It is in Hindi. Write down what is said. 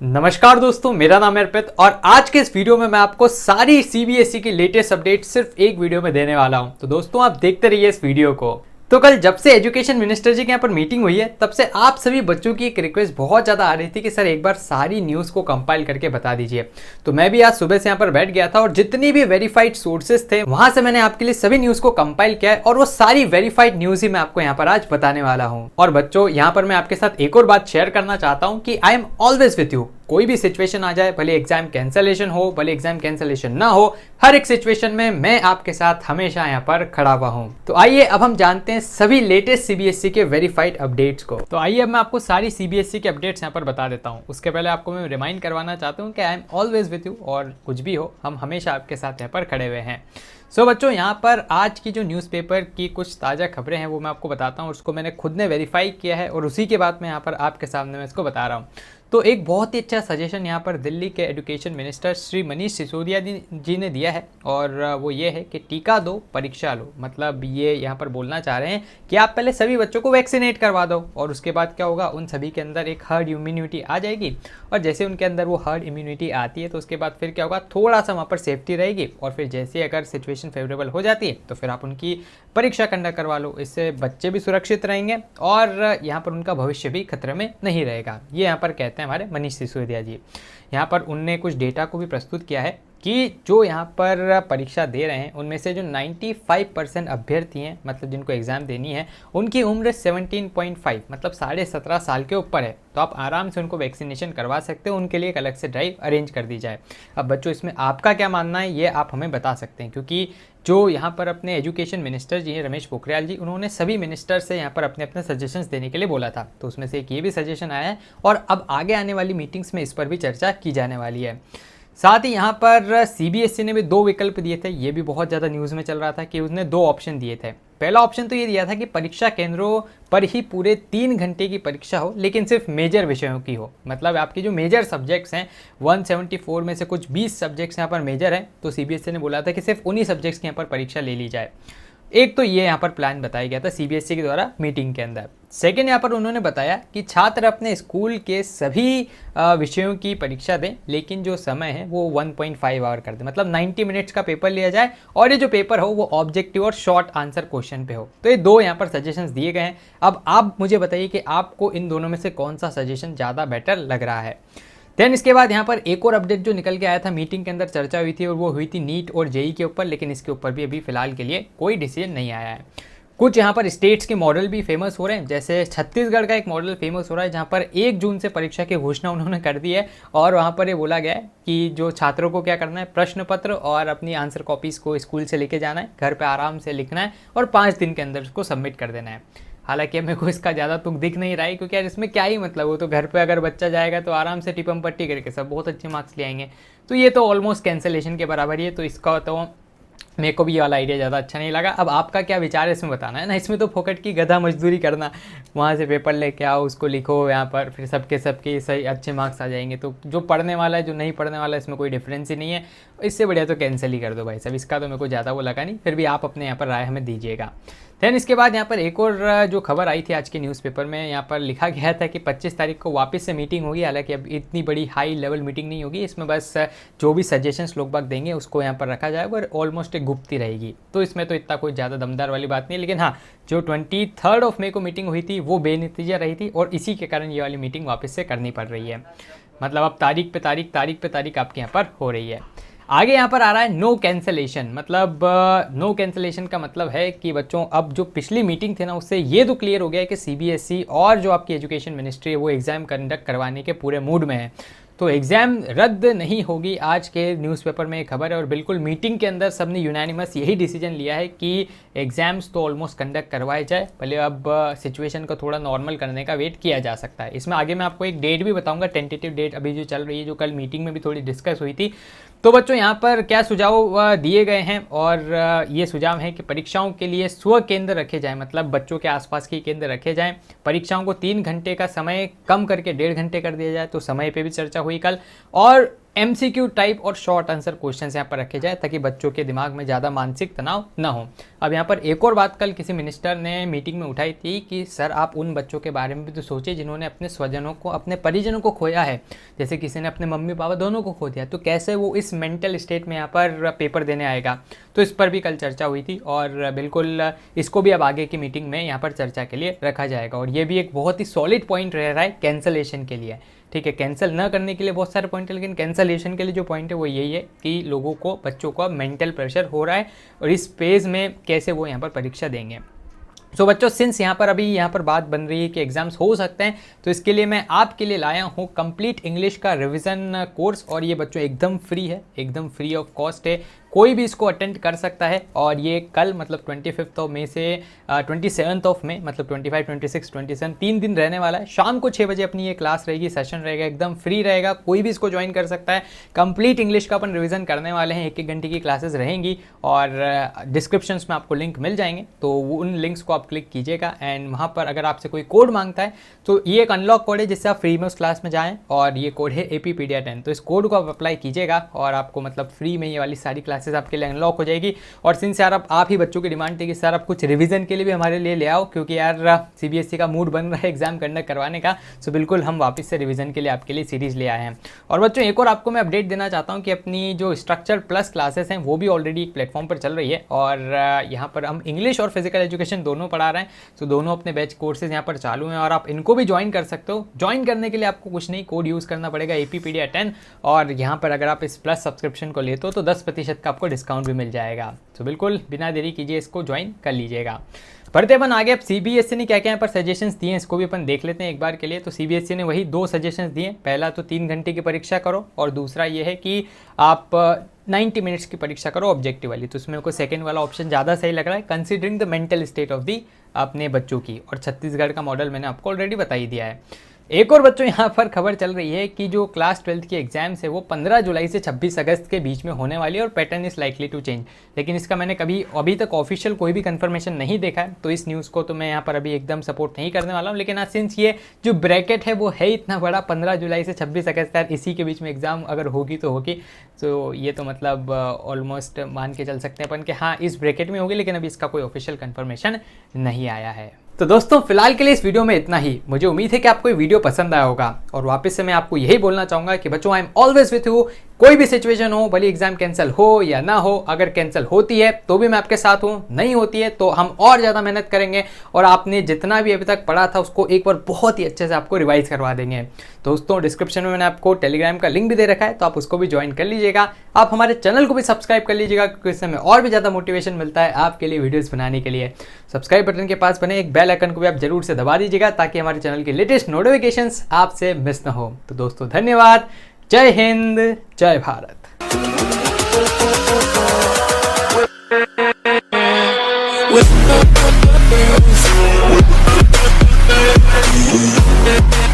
नमस्कार दोस्तों, मेरा नाम है अर्पित और आज के इस वीडियो में मैं आपको सारी सीबीएसई की लेटेस्ट अपडेट सिर्फ एक वीडियो में देने वाला हूं। तो दोस्तों आप देखते रहिए इस वीडियो को। तो कल जब से एजुकेशन मिनिस्टर जी के यहाँ पर मीटिंग हुई है तब से आप सभी बच्चों की एक रिक्वेस्ट बहुत ज़्यादा आ रही थी कि सर एक बार सारी न्यूज़ को कंपाइल करके बता दीजिए। तो मैं भी आज सुबह से यहाँ पर बैठ गया था और जितनी भी वेरीफाइड सोर्सेज थे वहां से मैंने आपके लिए सभी न्यूज़ को कंपाइल किया है और वो सारी वेरीफाइड न्यूज़ ही मैं आपको यहाँ पर आज बताने वाला हूँ। और बच्चों यहाँ पर मैं आपके साथ एक और बात शेयर करना चाहता हूँ कि I am always with you. कोई भी सिचुएशन आ जाए, भले एग्जाम कैंसलेशन हो, भले एग्जाम कैंसलेशन ना हो, हर एक सिचुएशन में मैं आपके साथ हमेशा यहाँ पर खड़ा हुआ हूँ। तो आइए अब हम जानते हैं सभी लेटेस्ट सीबीएसई के वेरीफाइड अपडेट्स को। तो आइए अब मैं आपको सारी सीबीएसई के अपडेट्स यहाँ पर बता देता हूँ। उसके पहले आपको मैं रिमाइंड करवाना चाहता हूँ कि I am always with you और कुछ भी हो हम हमेशा आपके साथ यहाँ पर खड़े हुए हैं। सो बच्चों यहाँ पर आज की जो न्यूज़पेपर की कुछ ताज़ा खबरें हैं वो मैं आपको बताता हूँ। उसको मैंने खुद ने वेरीफाई किया है और उसी के बाद मैं यहाँ पर आपके सामने मैं इसको बता रहा हूँ। तो एक बहुत ही अच्छा सजेशन यहाँ पर दिल्ली के एजुकेशन मिनिस्टर श्री मनीष सिसोदिया जी ने दिया है और वो ये है कि टीका दो परीक्षा लो। मतलब ये यहाँ पर बोलना चाह रहे हैं कि आप पहले सभी बच्चों को वैक्सीनेट करवा दो और उसके बाद क्या होगा, उन सभी के अंदर एक हर्ड इम्यूनिटी आ जाएगी और जैसे उनके अंदर वो हर्ड इम्यूनिटी आती है तो उसके बाद फिर क्या होगा, थोड़ा सा वहाँ पर सेफ्टी रहेगी और फिर जैसे अगर सिचुएशन फेवरेबल हो जाती है तो फिर आप उनकी परीक्षा कंडक्ट करवा लो। इससे बच्चे भी सुरक्षित रहेंगे और यहाँ पर उनका भविष्य भी खतरे में नहीं रहेगा। ये यहाँ पर कहते हैं हमारे मनीष सिसोदिया जी। यहाँ पर उनने कुछ डेटा को भी प्रस्तुत किया है कि जो यहाँ पर परीक्षा दे रहे हैं उनमें से जो 95% अभ्यर्थी हैं, मतलब जिनको एग्ज़ाम देनी है, उनकी उम्र 17.5 मतलब 17.5 साल के ऊपर है। तो आप आराम से उनको वैक्सीनेशन करवा सकते हो। उनके लिए एक अलग से ड्राइव अरेंज कर दी जाए। अब बच्चों इसमें आपका क्या मानना है ये आप हमें बता सकते हैं, क्योंकि जो यहाँ पर अपने एजुकेशन मिनिस्टर जी हैं रमेश पोखरियाल जी, उन्होंने सभी मिनिस्टर से यहाँ पर अपने अपने सजेशंस देने के लिए बोला था। तो उसमें से एक ये भी सजेशन आया है और अब आगे आने वाली मीटिंग्स में इस पर भी चर्चा की जाने वाली है। साथ ही यहाँ पर सीबीएसई ने भी दो विकल्प दिए थे। ये भी बहुत ज़्यादा न्यूज़ में चल रहा था कि उसने दो ऑप्शन दिए थे। पहला ऑप्शन तो ये दिया था कि परीक्षा केंद्रों पर ही पूरे 3 घंटे की परीक्षा हो, लेकिन सिर्फ मेजर विषयों की हो। मतलब आपकी जो मेजर सब्जेक्ट्स हैं 174 में से कुछ 20 सब्जेक्ट्स यहाँ पर मेजर हैं, तो सीबीएसई ने बोला था कि सिर्फ उन्हीं सब्जेक्ट्स की यहाँ पर परीक्षा ले ली जाए। एक तो ये यहाँ पर प्लान बताया गया था सीबीएसई के द्वारा मीटिंग के अंदर। सेकेंड यहाँ पर उन्होंने बताया कि छात्र अपने स्कूल के सभी विषयों की परीक्षा दें, लेकिन जो समय है वो 1.5 आवर कर दें। मतलब 90 मिनट्स का पेपर लिया जाए और ये जो पेपर हो वो ऑब्जेक्टिव और शॉर्ट आंसर क्वेश्चन पे हो। तो ये दो यहाँ पर सजेशंस दिए गए हैं। अब आप मुझे बताइए कि आपको इन दोनों में से कौन सा सजेशन ज़्यादा बेटर लग रहा है। देन इसके बाद यहाँ पर एक और अपडेट जो निकल के आया था, मीटिंग के अंदर चर्चा हुई थी और वो हुई थी नीट और जेई के ऊपर, लेकिन इसके ऊपर भी अभी फिलहाल के लिए कोई डिसीजन नहीं आया है। कुछ यहाँ पर स्टेट्स के मॉडल भी फेमस हो रहे हैं, जैसे छत्तीसगढ़ का एक मॉडल फेमस हो रहा है जहाँ पर 1 जून से परीक्षा की घोषणा उन्होंने कर दी है और वहाँ पर ये बोला गया है कि जो छात्रों को क्या करना है, प्रश्न पत्र और अपनी आंसर कॉपीज़ को स्कूल से लेके जाना है, घर पर आराम से लिखना है और 5 दिन के अंदर उसको सबमिट कर देना है। हालांकि मेरे को इसका ज़्यादा तुक दिख नहीं रहा है, क्योंकि यार इसमें क्या ही मतलब, वो तो घर पे अगर बच्चा जाएगा तो आराम से टिपम पट्टी करके सब बहुत अच्छे मार्क्स ले आएंगे। तो ये तो ऑलमोस्ट कैंसलेशन के बराबर ही है। तो इसका तो मेरे को भी ये वाला आइडिया ज़्यादा अच्छा नहीं लगा। अब आपका क्या विचार है इसमें बताना है ना। इसमें तो फोकट की गधा मजदूरी करना, वहाँ से पेपर लेके आओ, उसको लिखो यहाँ पर, फिर सबके सही अच्छे मार्क्स आ जाएंगे। तो जो पढ़ने वाला है जो नहीं पढ़ने वाला है इसमें कोई डिफरेंस ही नहीं है। इससे बढ़िया तो कैंसिल ही कर दो भाई साहब। इसका तो मेरे को ज़्यादा वो लगा नहीं, फिर भी आप अपने यहाँ पर राय हमें दीजिएगा। दैन इसके बाद यहाँ पर एक और जो खबर आई थी आज के न्यूज़पेपर में, यहाँ पर लिखा गया था कि 25 तारीख को वापस से मीटिंग होगी। हालांकि अब इतनी बड़ी हाई लेवल मीटिंग नहीं होगी, इसमें बस जो भी सजेशंस लोग बाग देंगे उसको यहाँ पर रखा जाएगा और ऑलमोस्ट एक गुप्त ही रहेगी। तो इसमें तो इतना कोई ज़्यादा दमदार वाली बात नहीं है। लेकिन हाँ, जो 23 मई को मीटिंग हुई थी वो बेनतीजा रही थी और इसी के कारण ये वाली मीटिंग वापस से करनी पड़ रही है। मतलब अब तारीख पे तारीख आपके यहाँ पर हो रही है। आगे यहाँ पर आ रहा है नो कैंसलेशन। मतलब नो कैंसलेशन का मतलब है कि बच्चों अब जो पिछली मीटिंग थी ना, उससे ये तो क्लियर हो गया है कि सीबीएसई और जो आपकी एजुकेशन मिनिस्ट्री है वो एग्ज़ाम कंडक्ट करवाने के पूरे मूड में है। तो एग्ज़ाम रद्द नहीं होगी, आज के न्यूज़पेपर में एक खबर है। और बिल्कुल मीटिंग के अंदर सबने यूनानिमस यही डिसीजन लिया है कि एग्ज़ाम्स तो ऑलमोस्ट कंडक्ट करवाए जाए। भले अब सिचुएशन को थोड़ा नॉर्मल करने का वेट किया जा सकता है। इसमें आगे मैं आपको एक डेट भी बताऊंगा, टेंटेटिव डेट अभी जो चल रही है, जो कल मीटिंग में भी थोड़ी डिस्कस हुई थी। तो बच्चों यहाँ पर क्या सुझाव दिए गए हैं, और ये सुझाव है कि परीक्षाओं के लिए स्व केंद्र रखे जाएं। मतलब बच्चों के आसपास के केंद्र रखे जाएं। परीक्षाओं को 3 घंटे का समय कम करके 1.5 घंटे कर दिया जाए। तो समय पे भी चर्चा हुई कल, और MCQ टाइप और शॉर्ट आंसर क्वेश्चन यहाँ पर रखे जाए ताकि बच्चों के दिमाग में ज़्यादा मानसिक तनाव ना हो। अब यहाँ पर एक और बात कल किसी मिनिस्टर ने मीटिंग में उठाई थी कि सर आप उन बच्चों के बारे में भी तो सोचिए जिन्होंने अपने स्वजनों को, अपने परिजनों को खोया है, जैसे किसी ने अपने मम्मी पापा दोनों को खो दिया, तो कैसे वो इस मेंटल स्टेट में यहाँ पर पेपर देने आएगा। तो इस पर भी कल चर्चा हुई थी और बिल्कुल इसको भी अब आगे की मीटिंग में यहाँ पर चर्चा के लिए रखा जाएगा। और ये भी एक बहुत ही सॉलिड पॉइंट रह रहा है कैंसलेशन के लिए। ठीक है, कैंसिल ना करने के लिए बहुत सारे पॉइंट है, लेकिन कैंसलेशन के लिए जो पॉइंट है वो यही है कि लोगों को, बच्चों को मेंटल प्रेशर हो रहा है और इस फेज़ में कैसे वो यहाँ पर परीक्षा देंगे। सो बच्चों, सिंस यहाँ पर अभी यहाँ पर बात बन रही है कि एग्जाम्स हो सकते हैं, तो इसके लिए मैं आपके लिए लाया हूँ कंप्लीट इंग्लिश का रिवीजन कोर्स। और ये बच्चों एकदम फ्री है, एकदम फ्री ऑफ कॉस्ट है, कोई भी इसको अटेंड कर सकता है। और ये कल मतलब 25 मई से 27 मई मतलब 25, 26, 27 3 दिन रहने वाला है। शाम को 6 बजे अपनी ये क्लास रहेगी, सेशन रहेगा, एकदम फ्री रहेगा, कोई भी इसको ज्वाइन कर सकता है। कंप्लीट इंग्लिश का अपन रिवीजन करने वाले हैं, 1-1 घंटे की क्लासेस रहेंगी और डिस्क्रिप्शन में आपको लिंक मिल जाएंगे, तो उन लिंक्स को आप क्लिक कीजिएगा। एंड वहाँ पर अगर आपसे कोई कोड मांगता है तो ये एक अनलॉक कोड है जिससे आप फ्री में उस क्लास में जाएँ, और ये कोड है APpedia 10। तो इस कोड को आप अप्लाई कीजिएगा और आपको मतलब फ्री में ये वाली सारी क्लासेस आपके लिए अनलॉक हो जाएगी। और सिंस यार आप ही बच्चों की डिमांड थी कि सर आप कुछ रिवीजन के लिए भी हमारे लिए ले आओ, क्योंकि यार CBSE का मूड बन रहा है एग्जाम कंडक्ट करवाने का, सो बिल्कुल हम वापस से रिवीजन के लिए आपके लिए सीरीज ले आए हैं। और बच्चों एक और आपको मैं अपडेट देना चाहता हूँ कि अपनी जो स्ट्रक्चर प्लस क्लासेस हैं वो भी ऑलरेडी एक प्लेटफॉर्म पर चल रही है, और यहाँ पर हम इंग्लिश और फिजिकल एजुकेशन दोनों पढ़ा रहे हैं। सो दोनों अपने बैच कोर्सेज यहाँ पर चालू हैं और आप इनको भी ज्वाइन कर सकते हो। ज्वाइन करने के लिए आपको कुछ नहीं, कोड यूज़ करना पड़ेगा APpedia 10, और यहाँ पर अगर आप इस प्लस सब्सक्रिप्शन को लेते हो तो 10% का आपको डिस्काउंट भी मिल जाएगा। तो बिल्कुल बिना देरी कीजिए इसको ज्वाइन कर लीजिएगा। बढ़ते अपन आगे, अब CBSE ने क्या क्या यहाँ पर सजेशंस दिए हैं इसको भी अपन देख लेते हैं एक बार के लिए। तो CBSE ने वही 2 सजेशंस दिए, पहला तो 3 घंटे की परीक्षा करो, और दूसरा ये है कि आप 90 मिनट्स की परीक्षा करो ऑब्जेक्टिव वाली। तो उसमें को सेकंड वाला ऑप्शन ज़्यादा सही लग रहा है, considering the mental state of the अपने बच्चों की। और छत्तीसगढ़ का मॉडल मैंने आपको ऑलरेडी बता ही दिया है। एक और बच्चों यहाँ पर खबर चल रही है कि जो क्लास 12th की एग्जाम्स है वो 15 जुलाई से 26 अगस्त के बीच में होने वाली है, और pattern is likely to change. लेकिन इसका मैंने अभी तक ऑफिशियल कोई भी कंफर्मेशन नहीं देखा है, तो इस न्यूज़ को तो मैं यहाँ पर अभी एकदम सपोर्ट नहीं करने वाला हूँ। लेकिन हाँ, सिंस ये जो ब्रैकेट है वो है इतना बड़ा, 15 जुलाई से 26 अगस्त यार, इसी के बीच में एग्ज़ाम अगर होगी तो होगी। तो ये तो मतलब ऑलमोस्ट मान के चल सकते हैं अपन कि हाँ इस ब्रैकेट में होगी, लेकिन अभी इसका कोई ऑफिशियल कंफर्मेशन नहीं आया है। तो दोस्तों फिलहाल के लिए इस वीडियो में इतना ही। मुझे उम्मीद है कि आपको ये वीडियो पसंद आया होगा, और वापस से मैं आपको यही बोलना चाहूँगा कि बच्चों I am always with you. कोई भी सिचुएशन हो, भले एग्जाम कैंसिल हो या ना हो, अगर कैंसिल होती है तो भी मैं आपके साथ हूँ, नहीं होती है तो हम और ज़्यादा मेहनत करेंगे और आपने जितना भी अभी तक पढ़ा था उसको एक बार बहुत ही अच्छे से आपको रिवाइज करवा देंगे। दोस्तों डिस्क्रिप्शन में मैंने आपको टेलीग्राम का लिंक भी दे रखा है, तो आप उसको भी ज्वाइन कर लीजिएगा। आप हमारे चैनल को भी सब्सक्राइब कर लीजिएगा, क्योंकि इससे हमें और भी ज़्यादा मोटिवेशन मिलता है आपके लिए वीडियोज़ बनाने के लिए। सब्सक्राइब बटन के पास बने एक बेल आइकन को भी आप जरूर से दबा दीजिएगा, ताकि हमारे चैनल के लेटेस्ट नोटिफिकेशंस आपसे मिस ना हो। तो दोस्तों धन्यवाद, जय हिंद, जय भारत। With